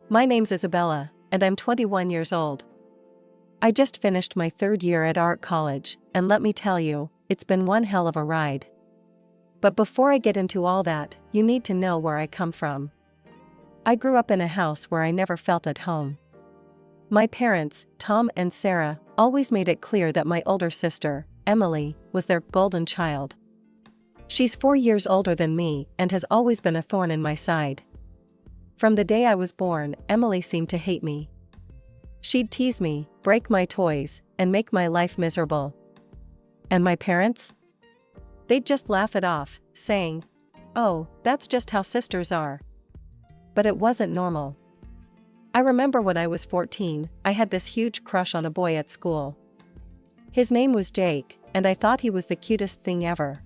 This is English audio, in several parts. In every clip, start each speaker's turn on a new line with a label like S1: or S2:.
S1: My name's Isabella, and I'm 21 years old. I just finished my third year at art college, and let me tell you, it's been one hell of a ride. But before I get into all that, you need to know where I come from. I grew up in a house where I never felt at home. My parents, Tom and Sarah, always made it clear that my older sister, Emily, was their golden child. She's 4 years older than me and has always been a thorn in my side. From the day I was born, Emily seemed to hate me. She'd tease me, break my toys, and make my life miserable. And my parents? They'd just laugh it off, saying, "Oh, that's just how sisters are." But it wasn't normal. I remember when I was 14, I had this huge crush on a boy at school. His name was Jake, and I thought he was the cutest thing ever.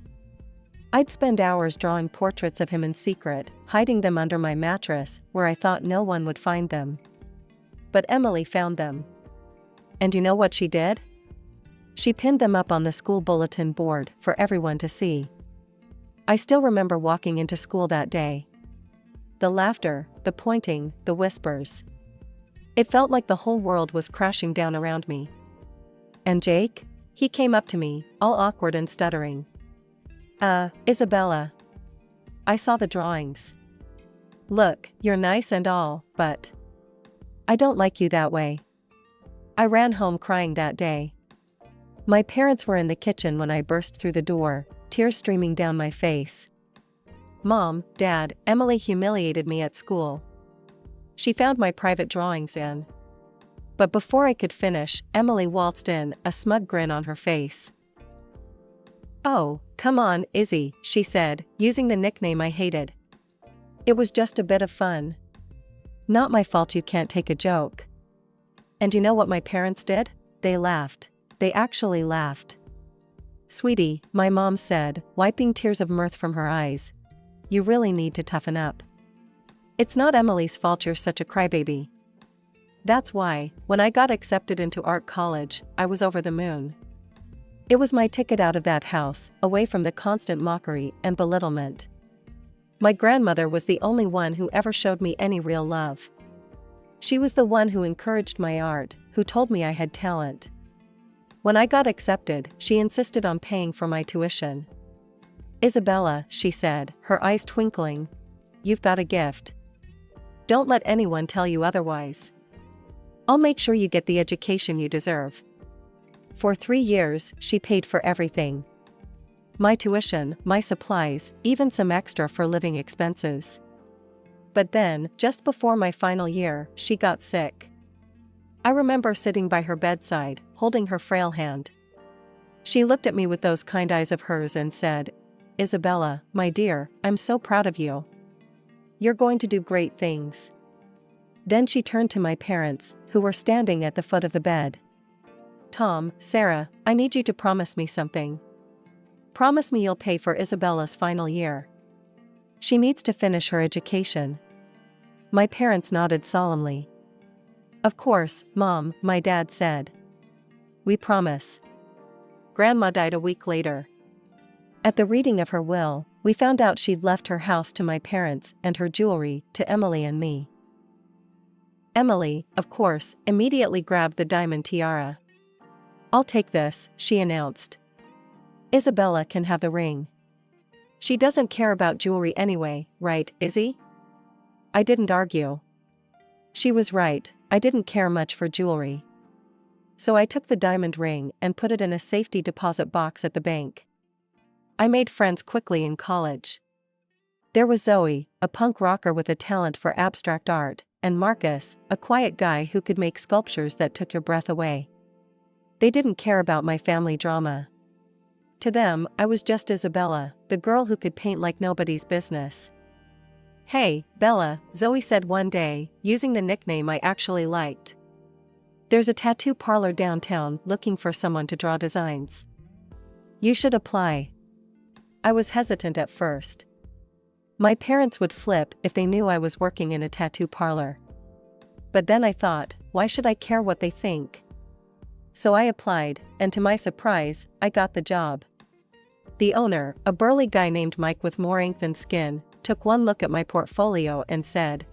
S1: I'd spend hours drawing portraits of him in secret, hiding them under my mattress where I thought no one would find them. But Emily found them. And you know what she did? She pinned them up on the school bulletin board for everyone to see. I still remember walking into school that day. The laughter, the pointing, the whispers. It felt like the whole world was crashing down around me. And Jake? He came up to me, all awkward and stuttering. Isabella. I saw the drawings. Look, you're nice and all, but I don't like you that way. I ran home crying that day. My parents were in the kitchen when I burst through the door, tears streaming down my face. Mom, Dad, Emily humiliated me at school. She found my private drawings in. But before I could finish, Emily waltzed in, a smug grin on her face. "Oh, come on, Izzy," she said, using the nickname I hated. "It was just a bit of fun. Not my fault you can't take a joke." And you know what my parents did? They laughed. They actually laughed. "Sweetie," my mom said, wiping tears of mirth from her eyes, "you really need to toughen up. It's not Emily's fault you're such a crybaby." That's why, when I got accepted into art college, I was over the moon. It was my ticket out of that house, away from the constant mockery and belittlement. My grandmother was the only one who ever showed me any real love. She was the one who encouraged my art, who told me I had talent. When I got accepted, she insisted on paying for my tuition. "Isabella," she said, her eyes twinkling, "you've got a gift. Don't let anyone tell you otherwise. I'll make sure you get the education you deserve." For 3 years, she paid for everything. My tuition, my supplies, even some extra for living expenses. But then, just before my final year, she got sick. I remember sitting by her bedside, holding her frail hand. She looked at me with those kind eyes of hers and said, "Isabella, my dear, I'm so proud of you. You're going to do great things." Then she turned to my parents, who were standing at the foot of the bed. "Tom, Sarah, I need you to promise me something. Promise me you'll pay for Isabella's final year. She needs to finish her education." My parents nodded solemnly. "Of course, Mom," my dad said. "We promise." Grandma died a week later. At the reading of her will, we found out she'd left her house to my parents and her jewelry to Emily and me. Emily, of course, immediately grabbed the diamond tiara. "I'll take this," she announced. "Isabella can have the ring. She doesn't care about jewelry anyway, right, Izzy?" I didn't argue. She was right, I didn't care much for jewelry. So I took the diamond ring and put it in a safety deposit box at the bank. I made friends quickly in college. There was Zoe, a punk rocker with a talent for abstract art, and Marcus, a quiet guy who could make sculptures that took your breath away. They didn't care about my family drama. To them, I was just Isabella, the girl who could paint like nobody's business. "Hey, Bella," Zoe said one day, using the nickname I actually liked. "There's a tattoo parlor downtown looking for someone to draw designs. You should apply." I was hesitant at first. My parents would flip if they knew I was working in a tattoo parlor. But then I thought, why should I care what they think? So I applied, and to my surprise, I got the job. The owner, a burly guy named Mike with more ink than skin, took one look at my portfolio and said,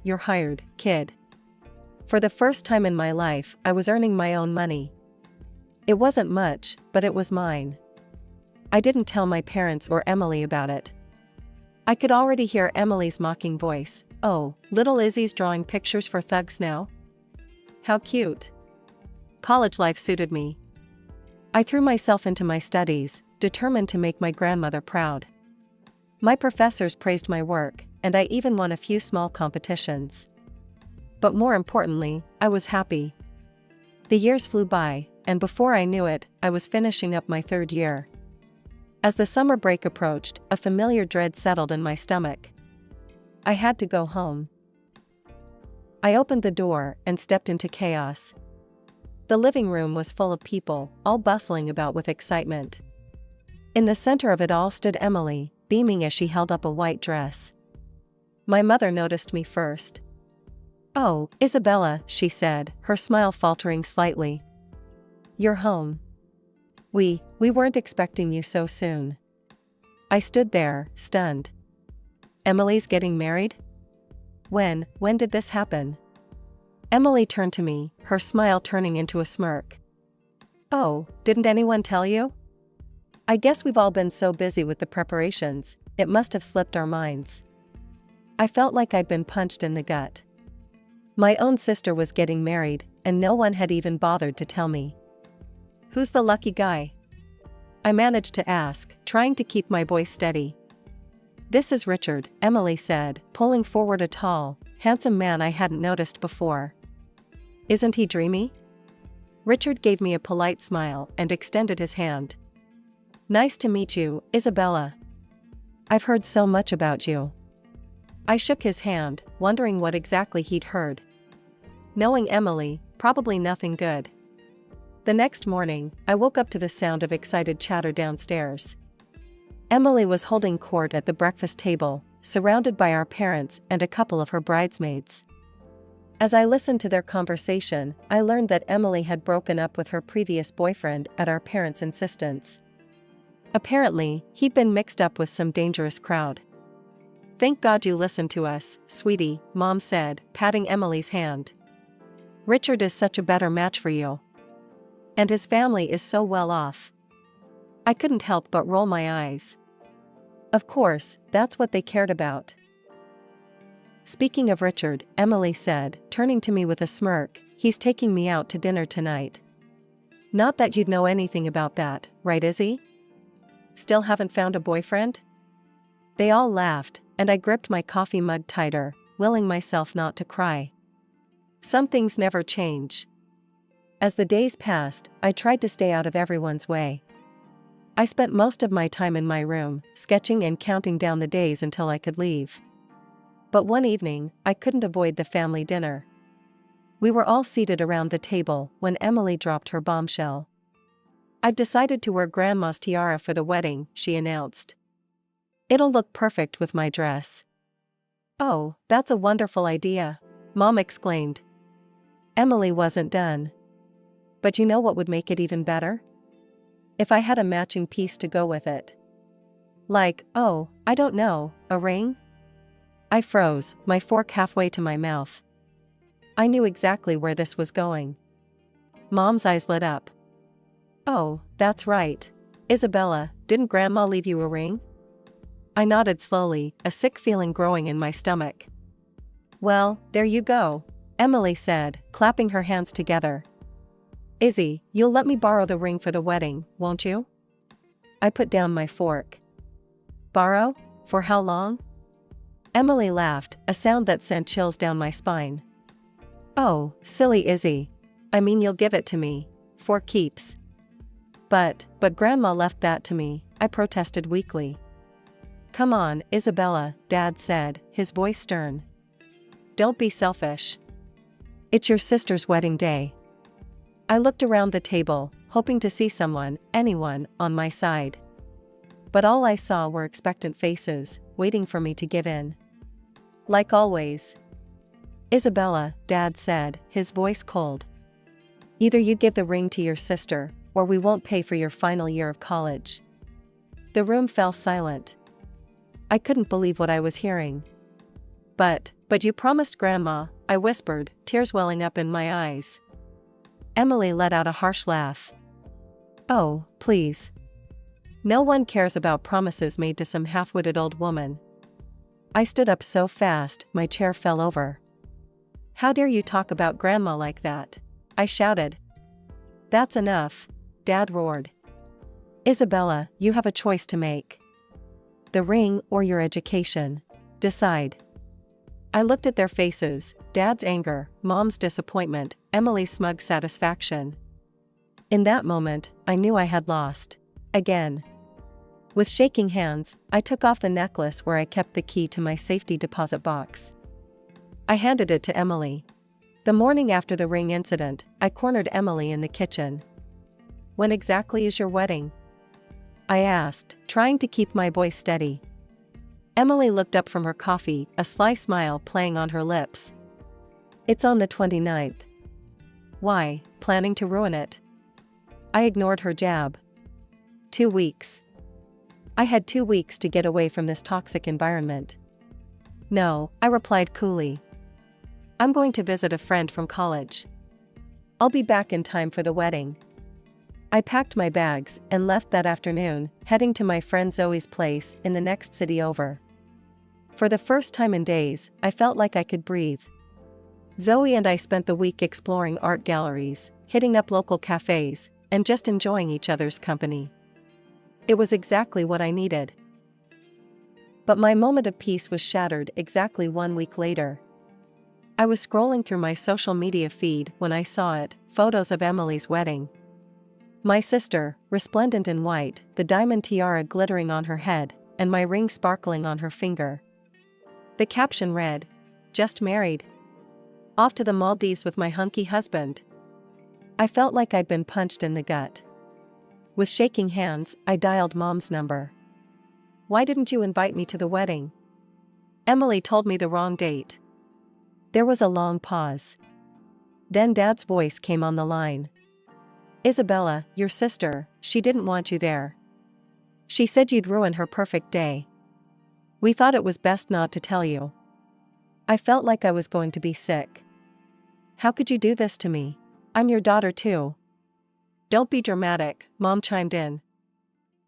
S1: "You're hired, kid." For the first time in my life, I was earning my own money. It wasn't much, but it was mine. I didn't tell my parents or Emily about it. I could already hear Emily's mocking voice. "Oh, little Izzy's drawing pictures for thugs now? How cute." College life suited me. I threw myself into my studies, determined to make my grandmother proud. My professors praised my work, and I even won a few small competitions. But more importantly, I was happy. The years flew by, and before I knew it, I was finishing up my third year. As the summer break approached, a familiar dread settled in my stomach. I had to go home. I opened the door and stepped into chaos. The living room was full of people, all bustling about with excitement. In the center of it all stood Emily, beaming as she held up a white dress. My mother noticed me first. "Oh, Isabella," she said, her smile faltering slightly. "You're home. We weren't expecting you so soon." I stood there, stunned. "Emily's getting married? When did this happen?" Emily turned to me, her smile turning into a smirk. "Oh, didn't anyone tell you? I guess we've all been so busy with the preparations, it must have slipped our minds." I felt like I'd been punched in the gut. My own sister was getting married, and no one had even bothered to tell me. "Who's the lucky guy?" I managed to ask, trying to keep my voice steady. "This is Richard," Emily said, pulling forward a tall, handsome man I hadn't noticed before. "Isn't he dreamy?" Richard gave me a polite smile and extended his hand. "Nice to meet you, Isabella. I've heard so much about you." I shook his hand, wondering what exactly he'd heard. Knowing Emily, probably nothing good. The next morning, I woke up to the sound of excited chatter downstairs. Emily was holding court at the breakfast table, surrounded by our parents and a couple of her bridesmaids. As I listened to their conversation, I learned that Emily had broken up with her previous boyfriend at our parents' insistence. Apparently, he'd been mixed up with some dangerous crowd. "Thank God you listened to us, sweetie," Mom said, patting Emily's hand. "Richard is such a better match for you. And his family is so well off." I couldn't help but roll my eyes. Of course, that's what they cared about. "Speaking of Richard," Emily said, turning to me with a smirk, "he's taking me out to dinner tonight. Not that you'd know anything about that, right, Izzy? Still haven't found a boyfriend?" They all laughed, and I gripped my coffee mug tighter, willing myself not to cry. Some things never change. As the days passed, I tried to stay out of everyone's way. I spent most of my time in my room, sketching and counting down the days until I could leave. But one evening, I couldn't avoid the family dinner. We were all seated around the table when Emily dropped her bombshell. "I've decided to wear Grandma's tiara for the wedding," she announced. "It'll look perfect with my dress." "Oh, that's a wonderful idea," Mom exclaimed. Emily wasn't done. "But you know what would make it even better? If I had a matching piece to go with it. Like, oh, I don't know, a ring?" I froze, my fork halfway to my mouth. I knew exactly where this was going. Mom's eyes lit up. "Oh, that's right. Isabella, didn't Grandma leave you a ring?" I nodded slowly, a sick feeling growing in my stomach. "Well, there you go," Emily said, clapping her hands together. "Izzy, you'll let me borrow the ring for the wedding, won't you?" I put down my fork. "Borrow? For how long?" Emily laughed, a sound that sent chills down my spine. "Oh, silly Izzy. I mean, you'll give it to me. For keeps." But Grandma left that to me," I protested weakly. "Come on, Isabella," Dad said, his voice stern. "Don't be selfish. It's your sister's wedding day." I looked around the table, hoping to see someone, anyone, on my side. But all I saw were expectant faces, waiting for me to give in. Like always. "Isabella," Dad said, his voice cold. "Either you give the ring to your sister, or we won't pay for your final year of college." The room fell silent. I couldn't believe what I was hearing. But But you promised Grandma, I whispered, tears welling up in my eyes. Emily let out a harsh laugh. Oh, please. No one cares about promises made to some half-witted old woman. I stood up so fast, my chair fell over. How dare you talk about Grandma like that? I shouted. That's enough, Dad roared. Isabella, you have a choice to make. The ring or your education. Decide. I looked at their faces, Dad's anger, Mom's disappointment, Emily's smug satisfaction. In that moment, I knew I had lost. Again. With shaking hands, I took off the necklace where I kept the key to my safety deposit box. I handed it to Emily. The morning after the ring incident, I cornered Emily in the kitchen. When exactly is your wedding? I asked, trying to keep my voice steady. Emily looked up from her coffee, a sly smile playing on her lips. It's on the 29th. Why, planning to ruin it? I ignored her jab. 2 weeks. I had 2 weeks to get away from this toxic environment. No, I replied coolly. I'm going to visit a friend from college. I'll be back in time for the wedding. I packed my bags and left that afternoon, heading to my friend Zoe's place in the next city over. For the first time in days, I felt like I could breathe. Zoe and I spent the week exploring art galleries, hitting up local cafes, and just enjoying each other's company. It was exactly what I needed. But my moment of peace was shattered exactly 1 week later. I was scrolling through my social media feed when I saw it, photos of Emily's wedding. My sister, resplendent in white, the diamond tiara glittering on her head, and my ring sparkling on her finger. The caption read, "Just married. Off to the Maldives with my hunky husband." I felt like I'd been punched in the gut. With shaking hands, I dialed Mom's number. Why didn't you invite me to the wedding? Emily told me the wrong date. There was a long pause. Then Dad's voice came on the line. Isabella, your sister, she didn't want you there. She said you'd ruin her perfect day. We thought it was best not to tell you. I felt like I was going to be sick. How could you do this to me? I'm your daughter too. Don't be dramatic, Mom chimed in.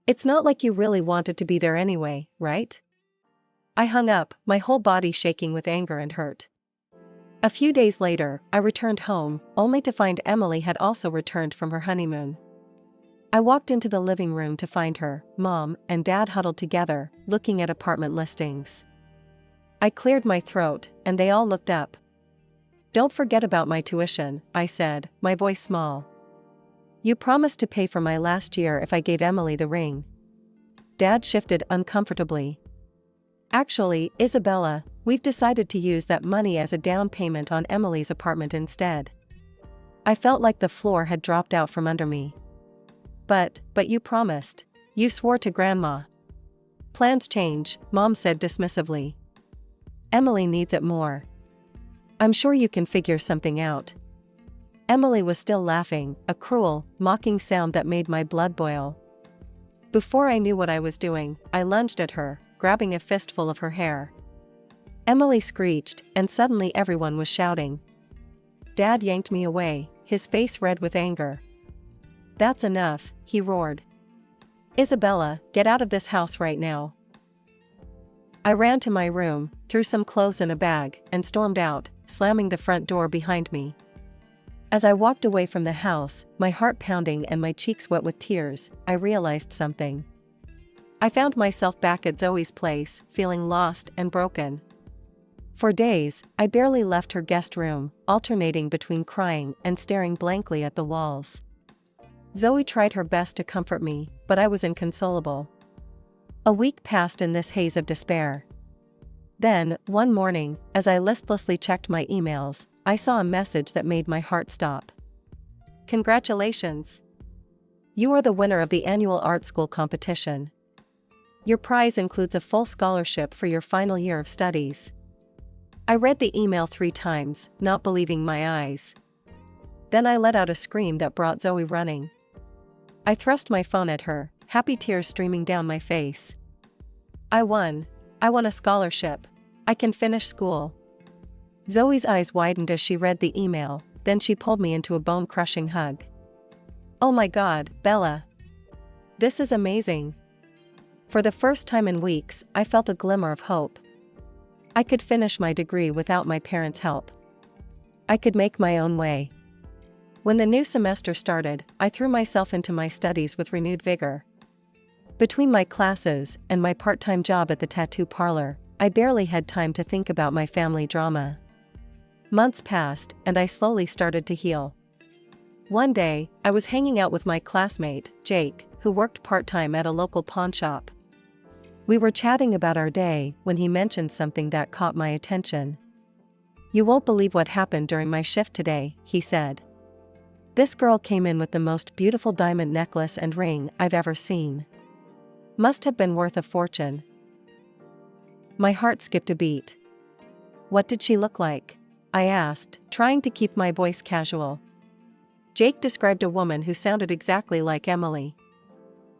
S1: It's not like you really wanted to be there anyway, right? I hung up, my whole body shaking with anger and hurt. A few days later, I returned home, only to find Emily had also returned from her honeymoon. I walked into the living room to find her, Mom, and Dad huddled together, looking at apartment listings. I cleared my throat, and they all looked up. Don't forget about my tuition, I said, my voice small. You promised to pay for my last year if I gave Emily the ring. Dad shifted uncomfortably. Actually, Isabella, we've decided to use that money as a down payment on Emily's apartment instead. I felt like the floor had dropped out from under me. But you promised. You swore to Grandma. Plans change, Mom said dismissively. Emily needs it more. I'm sure you can figure something out. Emily was still laughing, a cruel, mocking sound that made my blood boil. Before I knew what I was doing, I lunged at her, grabbing a fistful of her hair. Emily screeched, and suddenly everyone was shouting. Dad yanked me away, his face red with anger. That's enough, he roared. Isabella, get out of this house right now. I ran to my room, threw some clothes in a bag, and stormed out, slamming the front door behind me. As I walked away from the house, my heart pounding and my cheeks wet with tears, I realized something. I found myself back at Zoe's place, feeling lost and broken. For days, I barely left her guest room, alternating between crying and staring blankly at the walls. Zoe tried her best to comfort me, but I was inconsolable. A week passed in this haze of despair. Then, one morning, as I listlessly checked my emails, I saw a message that made my heart stop. Congratulations! You are the winner of the annual art school competition. Your prize includes a full scholarship for your final year of studies. I read the email 3 times, not believing my eyes. Then I let out a scream that brought Zoe running. I thrust my phone at her, happy tears streaming down my face. I won a scholarship. I can finish school. Zoe's eyes widened as she read the email, then she pulled me into a bone-crushing hug. "Oh my God, Bella. This is amazing." For the first time in weeks, I felt a glimmer of hope. I could finish my degree without my parents' help. I could make my own way. When the new semester started, I threw myself into my studies with renewed vigor. Between my classes and my part-time job at the tattoo parlor, I barely had time to think about my family drama. Months passed, and I slowly started to heal. One day, I was hanging out with my classmate, Jake, who worked part-time at a local pawn shop. We were chatting about our day when he mentioned something that caught my attention. "You won't believe what happened during my shift today," he said. "This girl came in with the most beautiful diamond necklace and ring I've ever seen. Must have been worth a fortune." My heart skipped a beat. "What did she look like?" I asked, trying to keep my voice casual. Jake described a woman who sounded exactly like Emily.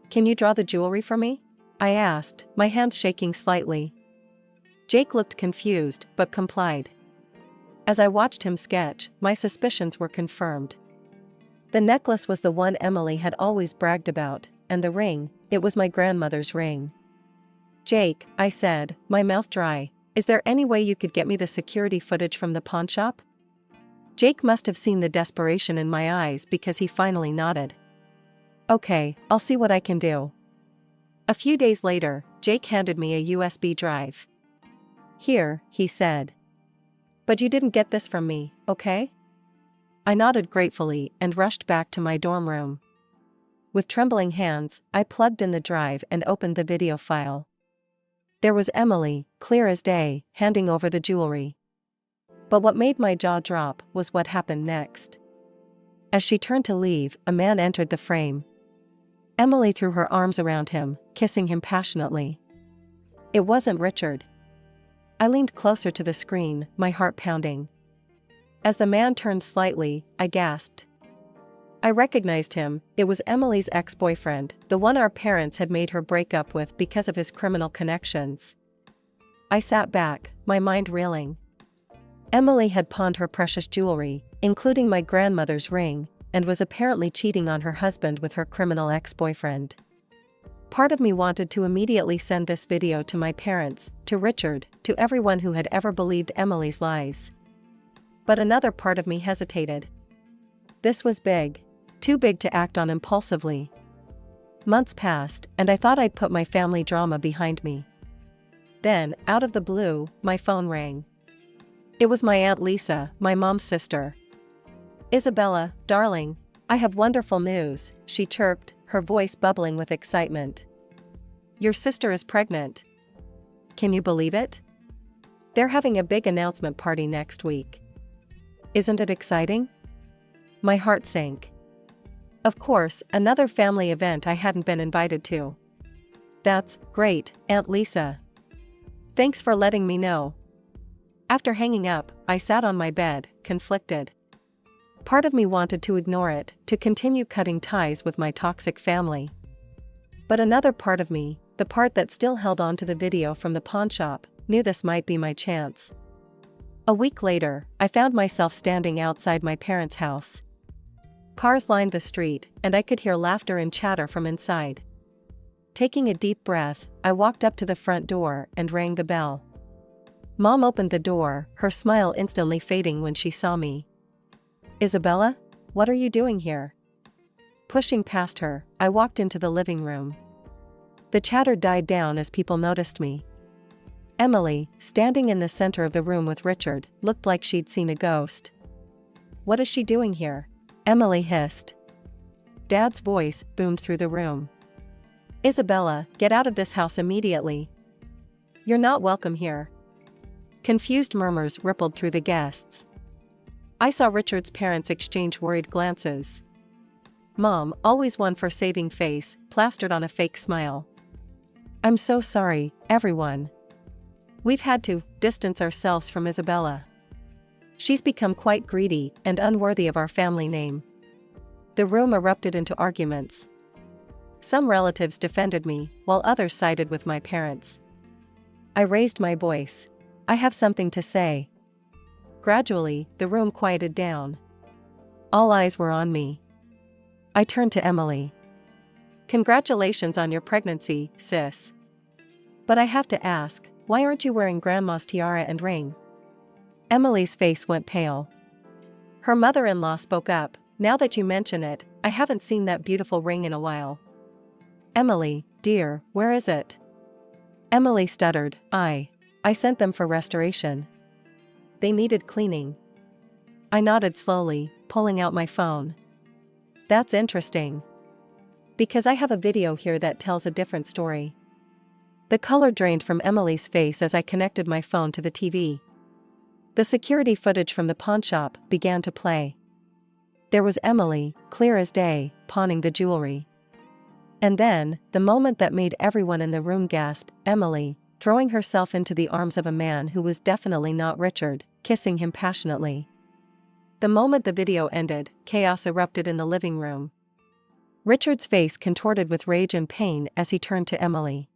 S1: "Can you draw the jewelry for me?" I asked, my hands shaking slightly. Jake looked confused, but complied. As I watched him sketch, my suspicions were confirmed. The necklace was the one Emily had always bragged about, and the ring, it was my grandmother's ring. "Jake," I said, my mouth dry, "is there any way you could get me the security footage from the pawn shop?" Jake must have seen the desperation in my eyes because he finally nodded. "Okay, I'll see what I can do." A few days later, Jake handed me a USB drive. "Here," he said. "But you didn't get this from me, okay?" I nodded gratefully and rushed back to my dorm room. With trembling hands, I plugged in the drive and opened the video file. There was Emily, clear as day, handing over the jewelry. But what made my jaw drop was what happened next. As she turned to leave, a man entered the frame. Emily threw her arms around him, kissing him passionately. It wasn't Richard. I leaned closer to the screen, my heart pounding. As the man turned slightly, I gasped. I recognized him. It was Emily's ex-boyfriend, the one our parents had made her break up with because of his criminal connections. I sat back, my mind reeling. Emily had pawned her precious jewelry, including my grandmother's ring, and was apparently cheating on her husband with her criminal ex-boyfriend. Part of me wanted to immediately send this video to my parents, to Richard, to everyone who had ever believed Emily's lies. But another part of me hesitated. This was big. Too big to act on impulsively. Months passed, and I thought I'd put my family drama behind me. Then, out of the blue, my phone rang. It was my Aunt Lisa, my mom's sister. "Isabella, darling, I have wonderful news," she chirped, her voice bubbling with excitement. "Your sister is pregnant. Can you believe it? They're having a big announcement party next week. Isn't it exciting?" My heart sank. Of course, another family event I hadn't been invited to. "That's great, Aunt Lisa. Thanks for letting me know." After hanging up, I sat on my bed, conflicted. Part of me wanted to ignore it, to continue cutting ties with my toxic family. But another part of me, the part that still held on to the video from the pawn shop, knew this might be my chance. A week later, I found myself standing outside my parents' house. Cars lined the street, and I could hear laughter and chatter from inside. Taking a deep breath, I walked up to the front door and rang the bell. Mom opened the door, her smile instantly fading when she saw me. "Isabella, what are you doing here?" Pushing past her, I walked into the living room. The chatter died down as people noticed me. Emily, standing in the center of the room with Richard, looked like she'd seen a ghost. "What is she doing here?" Emily hissed. Dad's voice boomed through the room. "Isabella, get out of this house immediately. You're not welcome here." Confused murmurs rippled through the guests. I saw Richard's parents exchange worried glances. Mom, always one for saving face, plastered on a fake smile. "I'm so sorry, everyone. We've had to distance ourselves from Isabella. She's become quite greedy and unworthy of our family name." The room erupted into arguments. Some relatives defended me, while others sided with my parents. I raised my voice. "I have something to say. Gradually, the room quieted down. All eyes were on me. I turned to Emily. "Congratulations on your pregnancy, sis. But I have to ask, why aren't you wearing Grandma's tiara and ring?" Emily's face went pale. Her mother-in-law spoke up, "Now that you mention it, I haven't seen that beautiful ring in a while." "Emily, dear, where is it?" Emily stuttered, I sent them for restoration. They needed cleaning." I nodded slowly, pulling out my phone. "That's interesting. Because I have a video here that tells a different story." The color drained from Emily's face as I connected my phone to the TV. The security footage from the pawnshop began to play. There was Emily, clear as day, pawning the jewelry. And then, the moment that made everyone in the room gasp, Emily, throwing herself into the arms of a man who was definitely not Richard, kissing him passionately. The moment the video ended, chaos erupted in the living room. Richard's face contorted with rage and pain as he turned to Emily.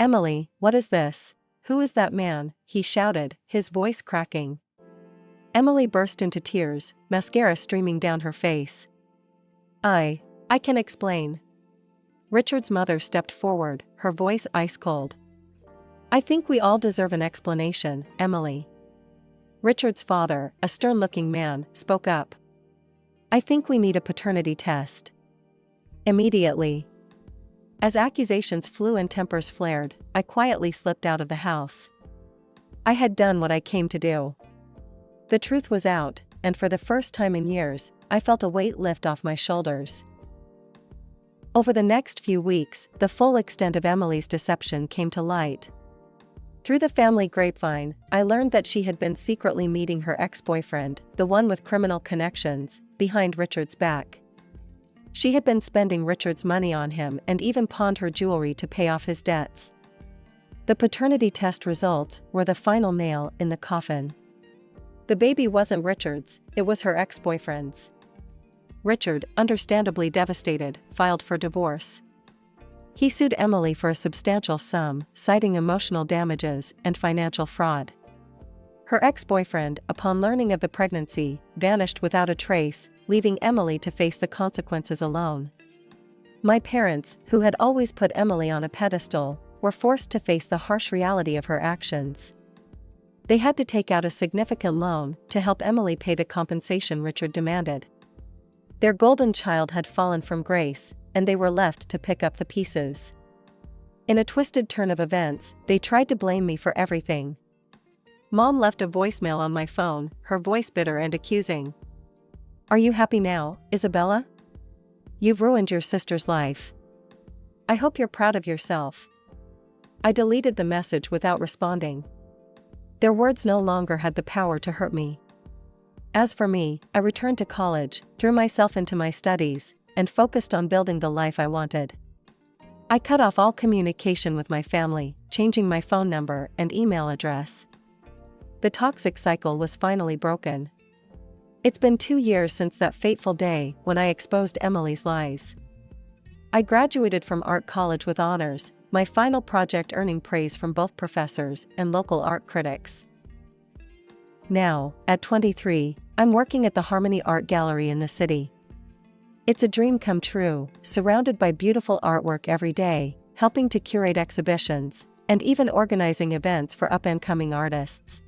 S1: "Emily, what is this? Who is that man?" he shouted, his voice cracking. Emily burst into tears, mascara streaming down her face. I can explain." Richard's mother stepped forward, her voice ice cold. "I think we all deserve an explanation, Emily." Richard's father, a stern-looking man, spoke up. "I think we need a paternity test." Immediately. As accusations flew and tempers flared, I quietly slipped out of the house. I had done what I came to do. The truth was out, and for the first time in years, I felt a weight lift off my shoulders. Over the next few weeks, the full extent of Emily's deception came to light. Through the family grapevine, I learned that she had been secretly meeting her ex-boyfriend, the one with criminal connections, behind Richard's back. She had been spending Richard's money on him and even pawned her jewelry to pay off his debts. The paternity test results were the final nail in the coffin. The baby wasn't Richard's, it was her ex-boyfriend's. Richard, understandably devastated, filed for divorce. He sued Emily for a substantial sum, citing emotional damages and financial fraud. Her ex-boyfriend, upon learning of the pregnancy, vanished without a trace, leaving Emily to face the consequences alone. My parents, who had always put Emily on a pedestal, were forced to face the harsh reality of her actions. They had to take out a significant loan to help Emily pay the compensation Richard demanded. Their golden child had fallen from grace, and they were left to pick up the pieces. In a twisted turn of events, they tried to blame me for everything. Mom left a voicemail on my phone, her voice bitter and accusing. "Are you happy now, Isabella? You've ruined your sister's life. I hope you're proud of yourself." I deleted the message without responding. Their words no longer had the power to hurt me. As for me, I returned to college, threw myself into my studies, and focused on building the life I wanted. I cut off all communication with my family, changing my phone number and email address. The toxic cycle was finally broken. It's been 2 years since that fateful day when I exposed Emily's lies. I graduated from art college with honors, my final project earning praise from both professors and local art critics. Now, at 23, I'm working at the Harmony Art Gallery in the city. It's a dream come true, surrounded by beautiful artwork every day, helping to curate exhibitions, and even organizing events for up-and-coming artists.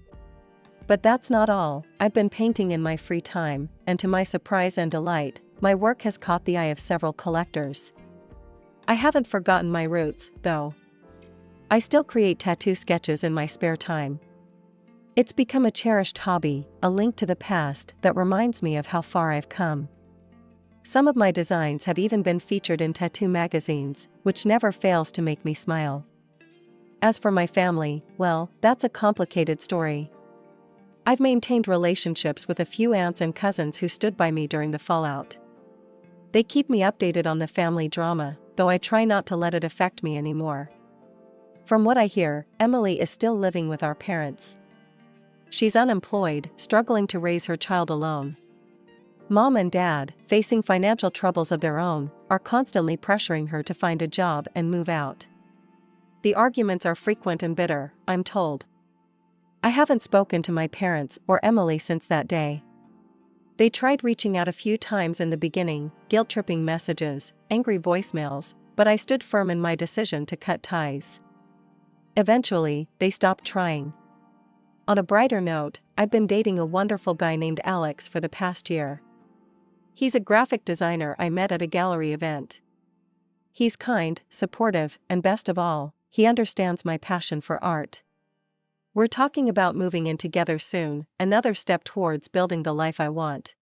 S1: But that's not all. I've been painting in my free time, and to my surprise and delight, my work has caught the eye of several collectors. I haven't forgotten my roots, though. I still create tattoo sketches in my spare time. It's become a cherished hobby, a link to the past that reminds me of how far I've come. Some of my designs have even been featured in tattoo magazines, which never fails to make me smile. As for my family, well, that's a complicated story. I've maintained relationships with a few aunts and cousins who stood by me during the fallout. They keep me updated on the family drama, though I try not to let it affect me anymore. From what I hear, Emily is still living with our parents. She's unemployed, struggling to raise her child alone. Mom and Dad, facing financial troubles of their own, are constantly pressuring her to find a job and move out. The arguments are frequent and bitter, I'm told. I haven't spoken to my parents or Emily since that day. They tried reaching out a few times in the beginning, guilt-tripping messages, angry voicemails, but I stood firm in my decision to cut ties. Eventually, they stopped trying. On a brighter note, I've been dating a wonderful guy named Alex for the past year. He's a graphic designer I met at a gallery event. He's kind, supportive, and best of all, he understands my passion for art. We're talking about moving in together soon, another step towards building the life I want.